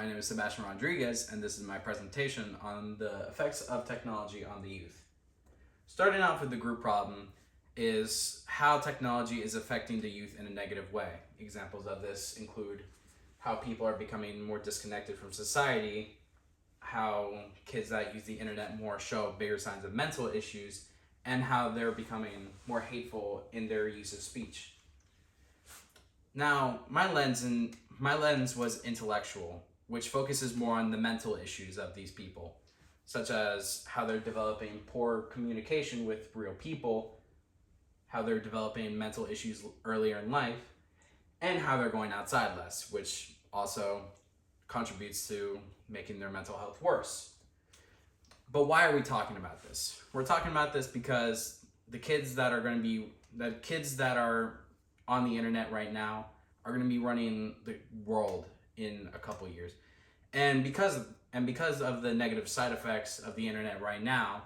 My name is Sebastian Rodriguez, and this is my presentation on the effects of technology on the youth. Starting off with the group problem is how technology is affecting the youth in a negative way. Examples of this include how people are becoming more disconnected from society, how kids that use the internet more show bigger signs of mental issues, and how they're becoming more hateful in their use of speech. Now, my lens was intellectual, which focuses more on the mental issues of these people, such as how they're developing poor communication with real people, how they're developing mental issues earlier in life, and how they're going outside less, which also contributes to making their mental health worse. But why are we talking about this? We're talking about this because the kids that are on the internet right now are going to be running the world in a couple years. And because of the negative side effects of the internet right now,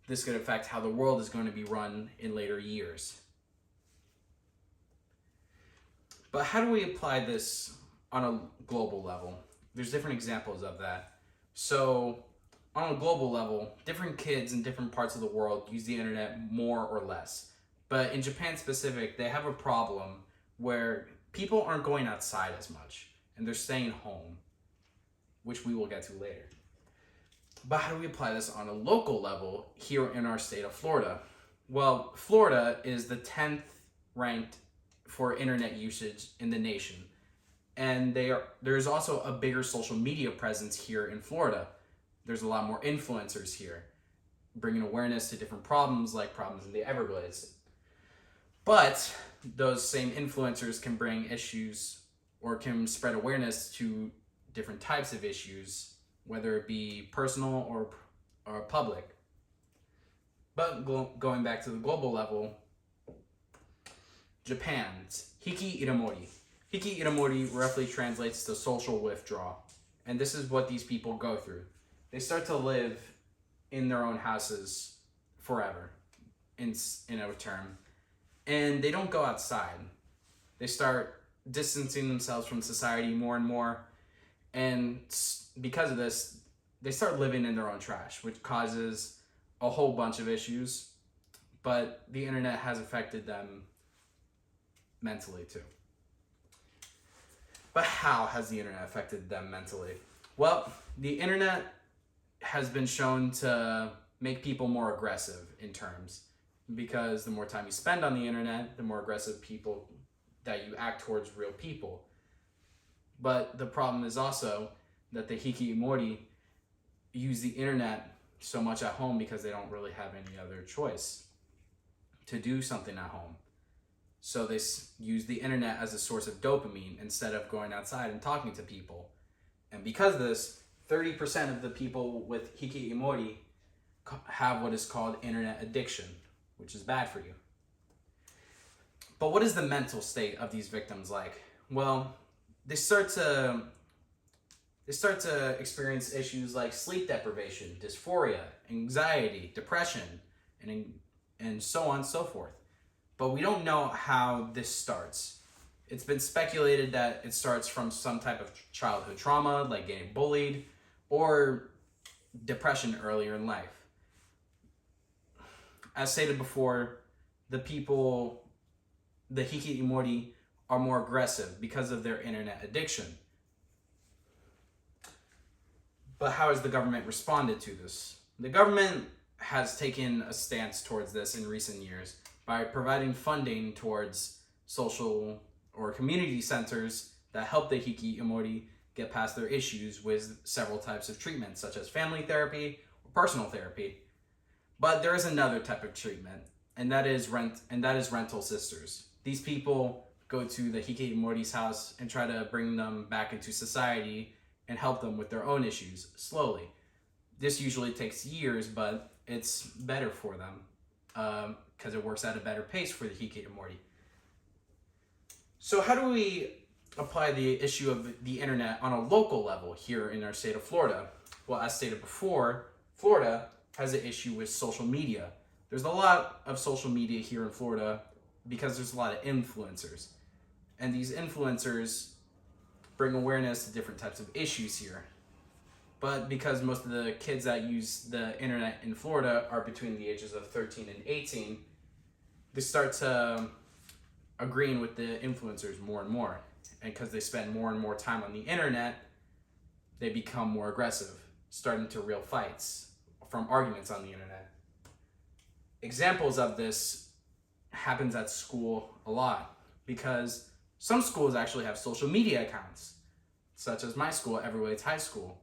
this could affect how the world is going to be run in later years. But how do we apply this on a global level? There's different examples of that. So on a global level, different kids in different parts of the world use the internet more or less. But in Japan specific, they have a problem where people aren't going outside as much and they're staying home, which we will get to later. But how do we apply this on a local level here in our state of Florida? Well, Florida is the 10th ranked for internet usage in the nation. And there's also a bigger social media presence here in Florida. There's a lot more influencers here, bringing awareness to different problems like problems in the Everglades. But those same influencers can bring issues or can spread awareness to different types of issues, whether it be personal or public. But going back to the global level, Japan's Hiki Iramori. Hiki Iramori roughly translates to social withdrawal. And this is what these people go through. They start to live in their own houses forever, in a term. And they don't go outside. They start distancing themselves from society more and more. And because of this, they start living in their own trash, which causes a whole bunch of issues. But the internet has affected them mentally too. But how has the internet affected them mentally? Well, the internet has been shown to make people more aggressive in terms, because the more time you spend on the internet, the more aggressive people that you act towards real people. But the problem is also that the hikikomori use the internet so much at home because they don't really have any other choice to do something at home. So they use the internet as a source of dopamine instead of going outside and talking to people. And because of this, 30% of the people with hikikomori have what is called internet addiction, which is bad for you. But what is the mental state of these victims like? Well, they start to experience issues like sleep deprivation, dysphoria, anxiety, depression, and so on and so forth. But we don't know how this starts. It's been speculated that it starts from some type of childhood trauma, like getting bullied, or depression earlier in life. As stated before, the hikikomori are more aggressive because of their internet addiction. But how has the government responded to this? The government has taken a stance towards this in recent years by providing funding towards social or community centers that help the hikikomori get past their issues with several types of treatments, such as family therapy or personal therapy. But there is another type of treatment, and that is rental sisters. These people go to the hikikomori's house and try to bring them back into society and help them with their own issues slowly. This usually takes years, but it's better for them because it works at a better pace for the hikikomori. So how do we apply the issue of the internet on a local level here in our state of Florida? Well, as stated before, Florida has an issue with social media. There's a lot of social media here in Florida because there's a lot of influencers. And these influencers bring awareness to different types of issues here. But because most of the kids that use the internet in Florida are between the ages of 13 and 18, they start to agreeing with the influencers more and more. And because they spend more and more time on the internet, they become more aggressive, starting to real fights from arguments on the internet. Examples of this happens at school a lot, because some schools actually have social media accounts, such as my school, Everglades High School.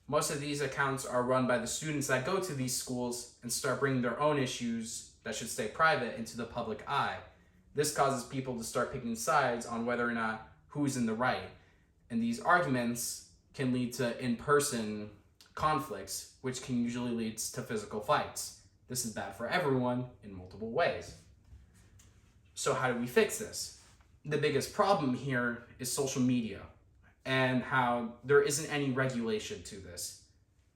Most of these accounts are run by the students that go to these schools and start bringing their own issues that should stay private into the public eye. This causes people to start picking sides on whether or not who's in the right. And these arguments can lead to in-person conflicts, which can usually lead to physical fights. This is bad for everyone in multiple ways. So how do we fix this? The biggest problem here is social media, and how there isn't any regulation to this,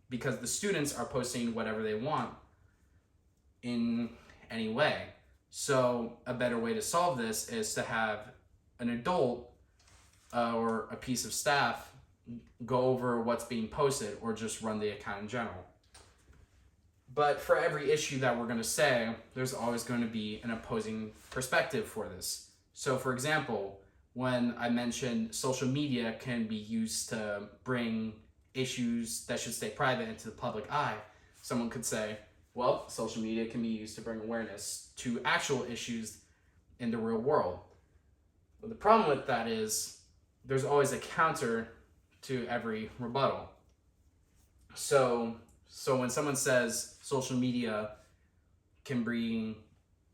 because the students are posting whatever they want in any way. So a better way to solve this is to have an adult or a piece of staff go over what's being posted, or just run the account in general. But for every issue that we're going to say, there's always going to be an opposing perspective for this. So for example, when I mentioned social media can be used to bring issues that should stay private into the public eye, someone could say, well, social media can be used to bring awareness to actual issues in the real world. But the problem with that is there's always a counter to every rebuttal. So when someone says social media can bring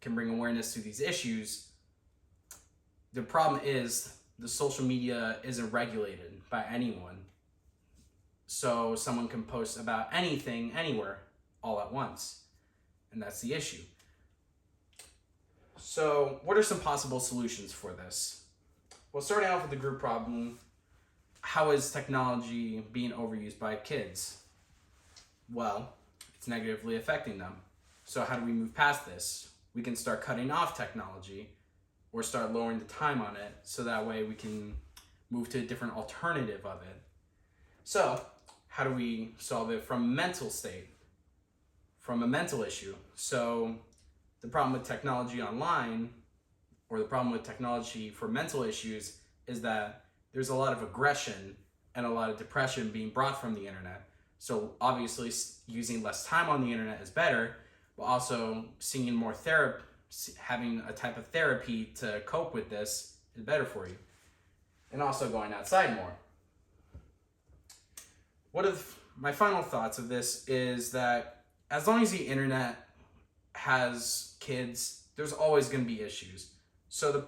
awareness to these issues, the problem is the social media isn't regulated by anyone. So someone can post about anything, anywhere, all at once. And that's the issue. So what are some possible solutions for this? Well, starting off with the group problem, how is technology being overused by kids? Well, it's negatively affecting them. So how do we move past this? We can start cutting off technology, or start lowering the time on it, so that way we can move to a different alternative of it. So how do we solve it from a mental state, from a mental issue? So the problem with technology online, or the problem with technology for mental issues, is that there's a lot of aggression and a lot of depression being brought from the internet. So obviously using less time on the internet is better, but also seeing more therapy, having a type of therapy to cope with this is better for you. And also going outside more. My final thoughts of this is that as long as the internet has kids, there's always going to be issues. So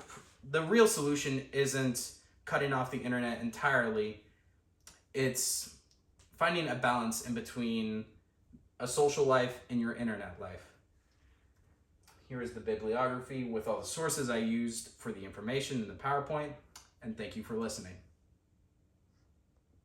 the real solution isn't cutting off the internet entirely. It's finding a balance in between a social life and your internet life. Here is the bibliography with all the sources I used for the information in the PowerPoint, and thank you for listening.